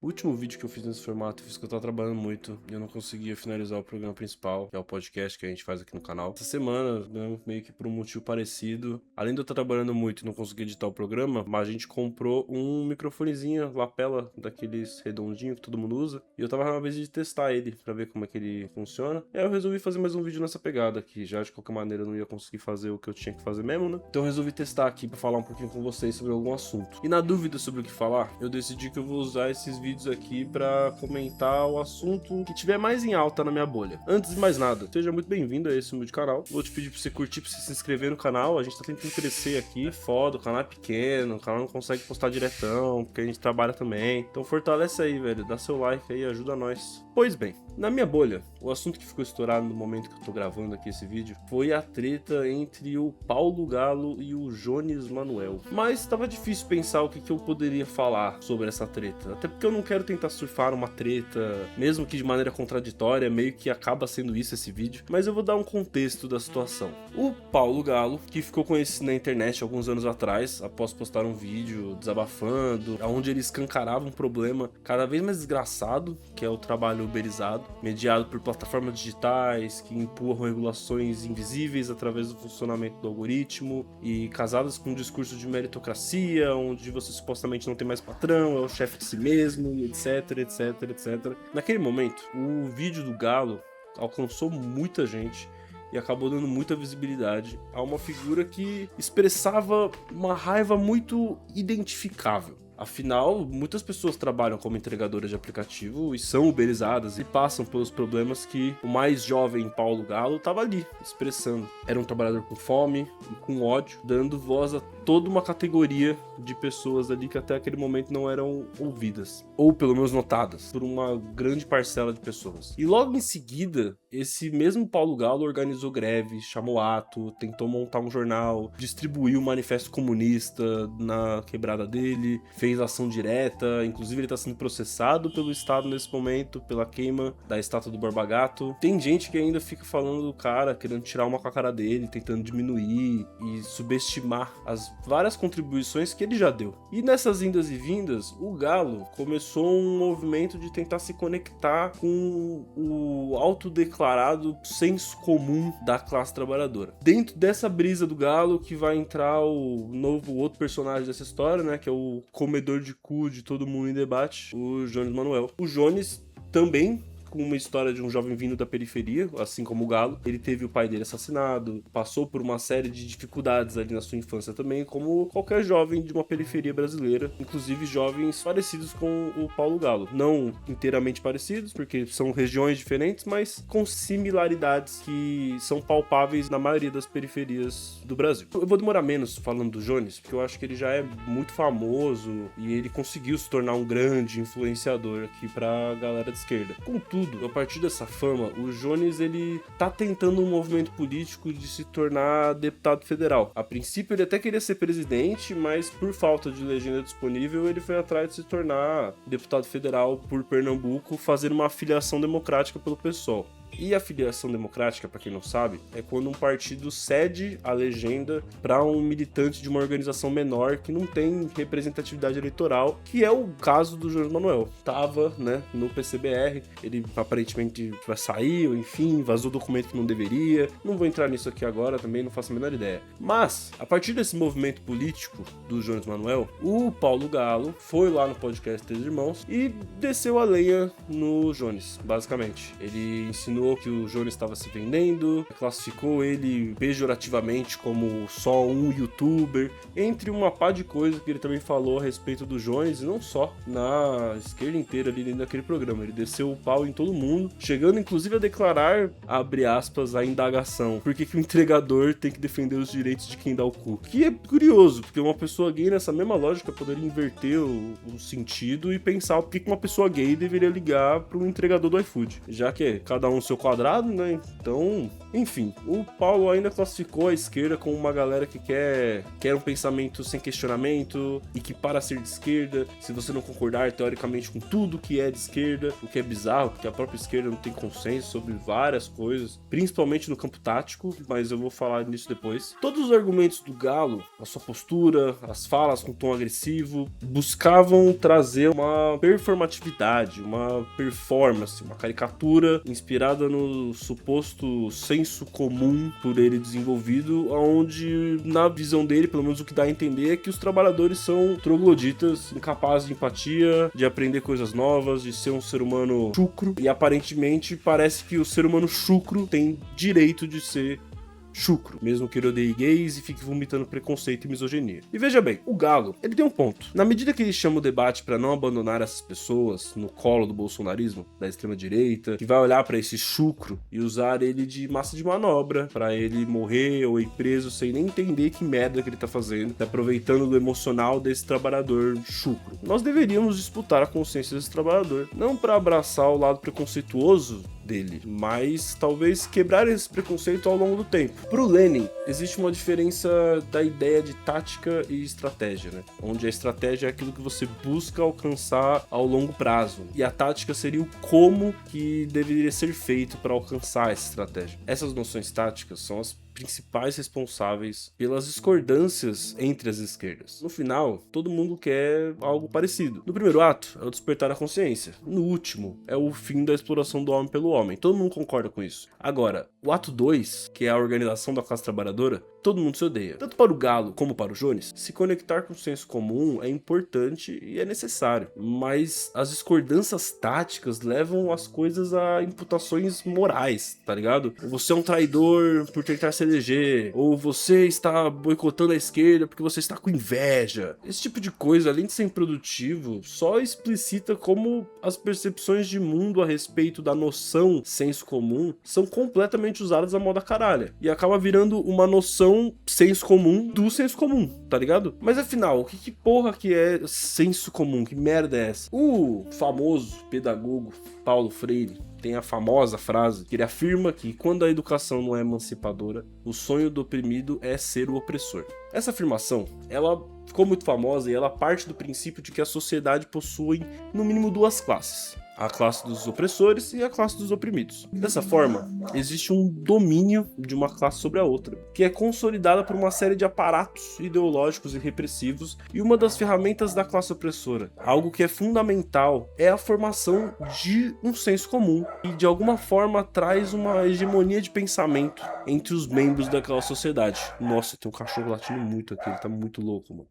O último vídeo que eu fiz nesse formato, eu fiz que eu tava trabalhando muito e eu não conseguia finalizar o programa principal, que é o podcast que a gente faz aqui no canal. Essa semana, né, meio que por um motivo parecido, além de eu estar trabalhando muito e não conseguir editar o programa, mas a gente comprou um microfonezinho, lapela, daqueles redondinhos que todo mundo usa, e eu tava na vez de testar ele, pra ver como é que ele funciona. E aí eu resolvi fazer mais um vídeo nessa pegada, que já de qualquer maneira eu não ia conseguir fazer o que eu tinha que fazer mesmo, né? Então eu resolvi testar aqui pra falar um pouquinho com vocês sobre algum assunto. E na dúvida sobre o que falar, eu decidi que eu vou usar esses vídeos aqui para comentar o assunto que tiver mais em alta na minha bolha. Antes de mais nada, seja muito bem-vindo a esse humilde canal. Vou te pedir pra você curtir, pra você se inscrever no canal. A gente tá tentando crescer aqui. É foda, o canal é pequeno, o canal não consegue postar diretão, porque a gente trabalha também. Então fortalece aí, velho. Dá seu like aí, ajuda nós. Pois bem, na minha bolha, o assunto que ficou estourado no momento que eu tô gravando aqui esse vídeo foi a treta entre o Paulo Galo e o Jones Manuel. Mas tava difícil pensar o que eu poderia falar sobre essa treta. Até porque eu não quero tentar surfar uma treta, mesmo que de maneira contraditória, meio que acaba sendo isso esse vídeo. Mas eu vou dar um contexto da situação. O Paulo Galo, que ficou conhecido na internet alguns anos atrás, após postar um vídeo desabafando, onde ele escancarava um problema cada vez mais desgraçado, que é o trabalho uberizado, mediado por plataformas digitais que empurram regulações invisíveis através do funcionamento do algoritmo e casadas com um discurso de meritocracia, onde você supostamente não tem mais patrão, é o chefe de si mesmo, etc, etc, etc. Naquele momento, o vídeo do Galo alcançou muita gente e acabou dando muita visibilidade a uma figura que expressava uma raiva muito identificável. Afinal, muitas pessoas trabalham como entregadoras de aplicativo e são uberizadas e passam pelos problemas que o mais jovem Paulo Galo estava ali, expressando. Era um trabalhador com fome e com ódio, dando voz a toda uma categoria de pessoas ali que até aquele momento não eram ouvidas, ou pelo menos notadas, por uma grande parcela de pessoas. E logo em seguida, esse mesmo Paulo Galo organizou greve, chamou ato, tentou montar um jornal, distribuiu o manifesto comunista na quebrada dele, fez ação direta, inclusive ele está sendo processado pelo Estado nesse momento, pela queima da estátua do Borba Gato. Tem gente que ainda fica falando do cara, querendo tirar uma com a cara dele, tentando diminuir e subestimar as várias contribuições que ele já deu. E nessas indas e vindas, o Galo começou um movimento de tentar se conectar com o autodeclarado senso comum da classe trabalhadora. Dentro dessa brisa do Galo que vai entrar o novo outro personagem dessa história, né, que é o comedor de cu de todo mundo em debate, o Jones Manuel. O Jones também com uma história de um jovem vindo da periferia, assim como o Galo. Ele teve o pai dele assassinado, passou por uma série de dificuldades ali na sua infância também, como qualquer jovem de uma periferia brasileira, inclusive jovens parecidos com o Paulo Galo. Não inteiramente parecidos, porque são regiões diferentes, mas com similaridades que são palpáveis na maioria das periferias do Brasil. Eu vou demorar menos falando do Jones, porque eu acho que ele já é muito famoso e ele conseguiu se tornar um grande influenciador aqui pra galera de esquerda. Contudo, a partir dessa fama, o Jones ele tá tentando um movimento político de se tornar deputado federal. A princípio ele até queria ser presidente, mas por falta de legenda disponível ele foi atrás de se tornar deputado federal por Pernambuco, fazendo uma filiação democrática pelo PSOL. E a filiação democrática, para quem não sabe, é quando um partido cede a legenda para um militante de uma organização menor que não tem representatividade eleitoral, que é o caso do Jones Manuel. Tava, né, no PCBR, ele aparentemente saiu, enfim, vazou documento que não deveria. Não vou entrar nisso aqui agora, também não faço a menor ideia. Mas, a partir desse movimento político do Jones Manuel, o Paulo Galo foi lá no podcast Três Irmãos e desceu a lenha no Jones, basicamente. Ele ensinou que o Jones estava se vendendo, classificou ele pejorativamente como só um youtuber, entre uma pá de coisa que ele também falou a respeito do Jones, e não só, na esquerda inteira ali dentro daquele programa. Ele desceu o pau em todo mundo, chegando inclusive a declarar, abre aspas, a indagação: por que o entregador tem que defender os direitos de quem dá o cu? Que é curioso, porque uma pessoa gay nessa mesma lógica poderia inverter o sentido e pensar por que uma pessoa gay deveria ligar para um entregador do iFood, já que cada um seu quadrado, né? Então, enfim, o Paulo ainda classificou a esquerda como uma galera que quer um pensamento sem questionamento e que, para ser de esquerda, se você não concordar teoricamente com tudo que é de esquerda, o que é bizarro, porque a própria esquerda não tem consenso sobre várias coisas, principalmente no campo tático, mas eu vou falar nisso depois. Todos os argumentos do Galo, a sua postura, as falas com tom agressivo, buscavam trazer uma performatividade, uma performance, uma caricatura inspirada no suposto senso comum por ele desenvolvido, onde, na visão dele, pelo menos o que dá a entender, é que os trabalhadores são trogloditas, incapazes de empatia, de aprender coisas novas, de ser um ser humano chucro, e aparentemente parece que o ser humano chucro tem direito de ser chucro, mesmo que ele odeie gays e fique vomitando preconceito e misoginia. E veja bem, o Galo, ele tem um ponto. Na medida que ele chama o debate para não abandonar essas pessoas no colo do bolsonarismo, da extrema direita, que vai olhar para esse chucro e usar ele de massa de manobra para ele morrer ou ir preso sem nem entender que merda que ele tá fazendo, tá aproveitando do emocional desse trabalhador chucro. Nós deveríamos disputar a consciência desse trabalhador, não para abraçar o lado preconceituoso dele, mas talvez quebrar esse preconceito ao longo do tempo. Pro Lenin, existe uma diferença da ideia de tática e estratégia, né? Onde a estratégia é aquilo que você busca alcançar ao longo prazo, e a tática seria o como que deveria ser feito para alcançar essa estratégia. Essas noções táticas são as principais responsáveis pelas discordâncias entre as esquerdas. No final, todo mundo quer algo parecido. No primeiro ato, é o despertar da consciência. No último, é o fim da exploração do homem pelo homem. Todo mundo concorda com isso. Agora, o ato 2, que é a organização da classe trabalhadora, todo mundo se odeia. Tanto para o Galo como para o Jones, se conectar com o senso comum é importante e é necessário. Mas as discordâncias táticas levam as coisas a imputações morais, tá ligado? Você é um traidor por tentar se eleger, ou você está boicotando a esquerda porque você está com inveja. Esse tipo de coisa, além de ser improdutivo, só explicita como as percepções de mundo a respeito da noção senso comum são completamente usadas a moda caralha. E acaba virando uma noção senso comum do senso comum, tá ligado? Mas afinal, que porra que é senso comum? Que merda é essa? O famoso pedagogo Paulo Freire tem a famosa frase que ele afirma que quando a educação não é emancipadora, o sonho do oprimido é ser o opressor. Essa afirmação, ela ficou muito famosa e ela parte do princípio de que a sociedade possui no mínimo duas classes: a classe dos opressores e a classe dos oprimidos. Dessa forma, existe um domínio de uma classe sobre a outra, que é consolidada por uma série de aparatos ideológicos e repressivos, e uma das ferramentas da classe opressora, algo que é fundamental, é a formação de um senso comum, e de alguma forma traz uma hegemonia de pensamento entre os membros daquela sociedade. Nossa, tem um cachorro latindo muito aqui, ele tá muito louco, mano.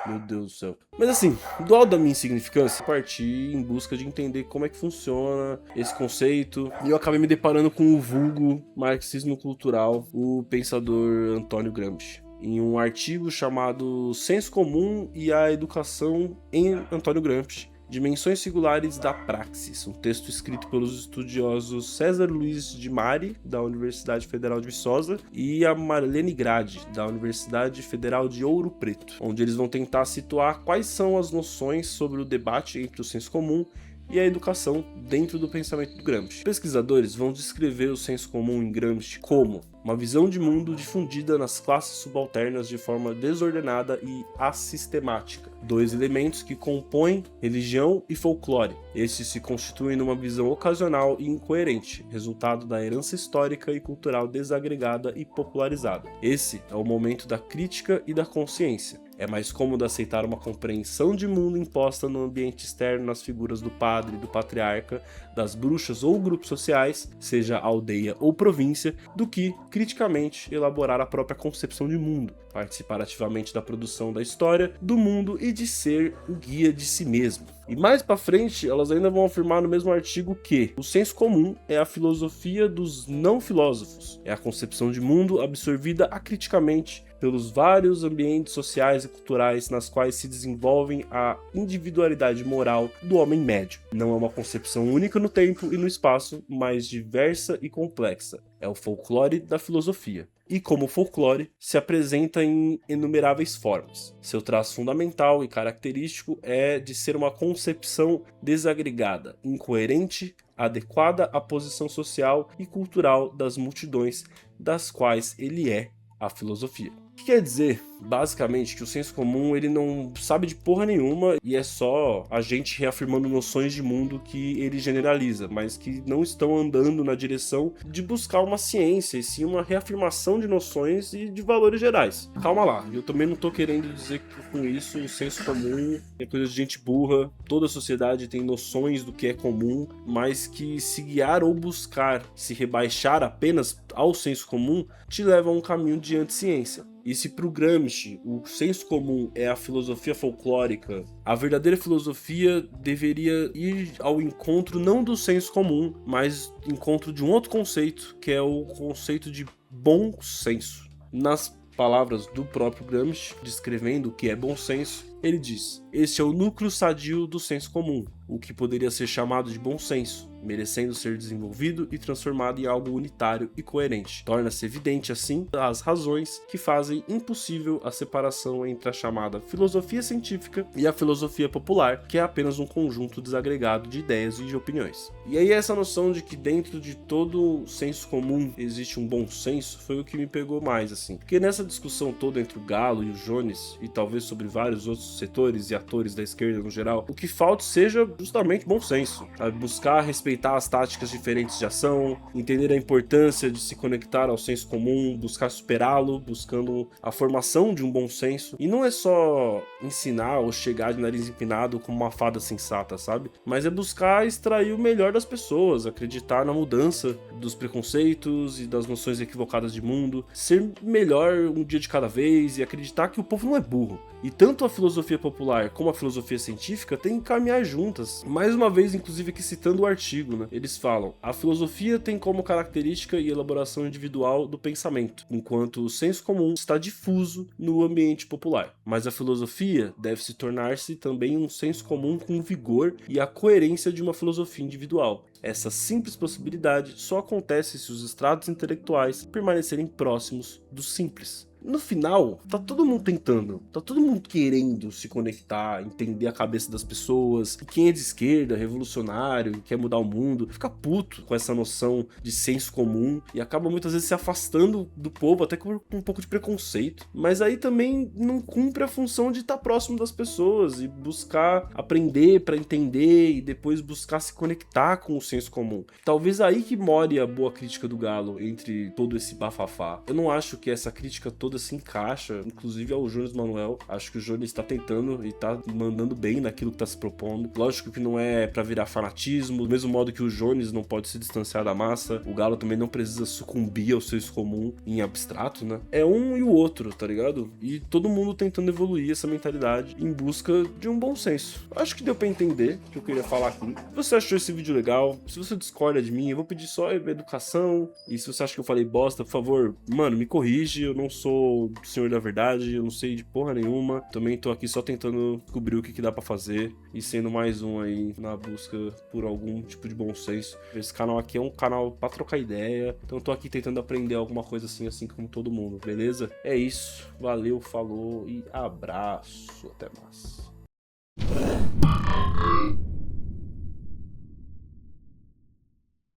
Meu Deus do céu. Mas assim, do alto da minha insignificância, parti em busca de entender como é que funciona esse conceito, e eu acabei me deparando com o vulgo marxismo cultural, o pensador Antônio Gramsci, em um artigo chamado Senso Comum e a Educação em Antônio Gramsci, Dimensões Singulares da Praxis, um texto escrito pelos estudiosos César Luiz de Mari, da Universidade Federal de Viçosa, e a Marlene Grade, da Universidade Federal de Ouro Preto, onde eles vão tentar situar quais são as noções sobre o debate entre o senso comum e a educação dentro do pensamento do Gramsci. Pesquisadores vão descrever o senso comum em Gramsci como uma visão de mundo difundida nas classes subalternas de forma desordenada e assistemática. Dois elementos que compõem religião e folclore. Estes se constituem numa visão ocasional e incoerente, resultado da herança histórica e cultural desagregada e popularizada. Esse é o momento da crítica e da consciência. É mais cômodo aceitar uma compreensão de mundo imposta no ambiente externo nas figuras do padre, do patriarca, das bruxas ou grupos sociais, seja aldeia ou província, do que, criticamente, elaborar a própria concepção de mundo, participar ativamente da produção da história, do mundo e de ser o guia de si mesmo. E mais pra frente, elas ainda vão afirmar no mesmo artigo que o senso comum é a filosofia dos não filósofos, é a concepção de mundo absorvida acriticamente pelos vários ambientes sociais e culturais nas quais se desenvolvem a individualidade moral do homem médio. Não é uma concepção única no tempo e no espaço, mas diversa e complexa. É o folclore da filosofia. e, como folclore, se apresenta em inumeráveis formas. Seu traço fundamental e característico é de ser uma concepção desagregada, incoerente, adequada à posição social e cultural das multidões das quais ele é a filosofia. O que quer dizer, basicamente, que o senso comum ele não sabe de porra nenhuma e é só a gente reafirmando noções de mundo que ele generaliza, mas que não estão andando na direção de buscar uma ciência, e sim uma reafirmação de noções e de valores gerais. Calma lá, eu também não tô querendo dizer que com isso o senso comum é coisa de gente burra, toda a sociedade tem noções do que é comum, mas que se guiar ou buscar se rebaixar apenas ao senso comum te leva a um caminho de anticiência. E se pro Gramsci o senso comum é a filosofia folclórica, a verdadeira filosofia deveria ir ao encontro não do senso comum, mas encontro de um outro conceito, que é o conceito de bom senso. Nas palavras do próprio Gramsci, descrevendo o que é bom senso, ele diz: este é o núcleo sadio do senso comum, o que poderia ser chamado de bom senso, merecendo ser desenvolvido e transformado em algo unitário e coerente. Torna-se evidente, assim, as razões que fazem impossível a separação entre a chamada filosofia científica e a filosofia popular, que é apenas um conjunto desagregado de ideias e de opiniões. E aí essa noção de que dentro de todo senso comum existe um bom senso foi o que me pegou mais, assim. Porque nessa discussão toda entre o Galo e o Jones, e talvez sobre vários outros setores e atores da esquerda no geral, o que falta seja justamente bom senso, sabe? Buscar respeitar as táticas diferentes de ação, entender a importância de se conectar ao senso comum, buscar superá-lo, buscando a formação de um bom senso. E não é só ensinar ou chegar de nariz empinado como uma fada sensata, sabe? Mas é buscar extrair o melhor das pessoas, acreditar na mudança dos preconceitos e das noções equivocadas de mundo, ser melhor um dia de cada vez e acreditar que o povo não é burro. E tanto a filosofia popular como a filosofia científica têm que caminhar juntas. Mais uma vez, inclusive aqui citando o artigo, né? Eles falam: a filosofia tem como característica e elaboração individual do pensamento, enquanto o senso comum está difuso no ambiente popular. Mas a filosofia deve se tornar-se também um senso comum com o vigor e a coerência de uma filosofia individual. Essa simples possibilidade só acontece se os estratos intelectuais permanecerem próximos do simples. No final, tá todo mundo tentando, tá todo mundo querendo se conectar, entender a cabeça das pessoas. E quem é de esquerda, revolucionário, quer mudar o mundo, fica puto com essa noção de senso comum e acaba muitas vezes se afastando do povo, até com um pouco de preconceito. Mas aí também não cumpre a função de estar próximo das pessoas e buscar aprender para entender e depois buscar se conectar com o senso comum. Talvez aí que more a boa crítica do Galo entre todo esse bafafá. Eu não acho que essa crítica toda se encaixa, inclusive ao Jones Manuel. Acho que o Jones está tentando e tá mandando bem naquilo que tá se propondo. Lógico que não é pra virar fanatismo, do mesmo modo que o Jones não pode se distanciar da massa, o Galo também não precisa sucumbir ao senso comum em abstrato, né? É um e o outro, tá ligado? E todo mundo tentando evoluir essa mentalidade em busca de um bom senso. Acho que deu pra entender o que eu queria falar aqui. Se você achou esse vídeo legal, se você discorda de mim, eu vou pedir só educação. E se você acha que eu falei bosta, por favor, mano, me corrige. Eu não sou o senhor da verdade, eu não sei de porra nenhuma. Também tô aqui só tentando descobrir o que dá pra fazer e sendo mais um aí na busca por algum tipo de bom senso. Esse canal aqui é um canal pra trocar ideia, então tô aqui tentando aprender alguma coisa assim como todo mundo, beleza? É isso, valeu, falou e abraço, até mais.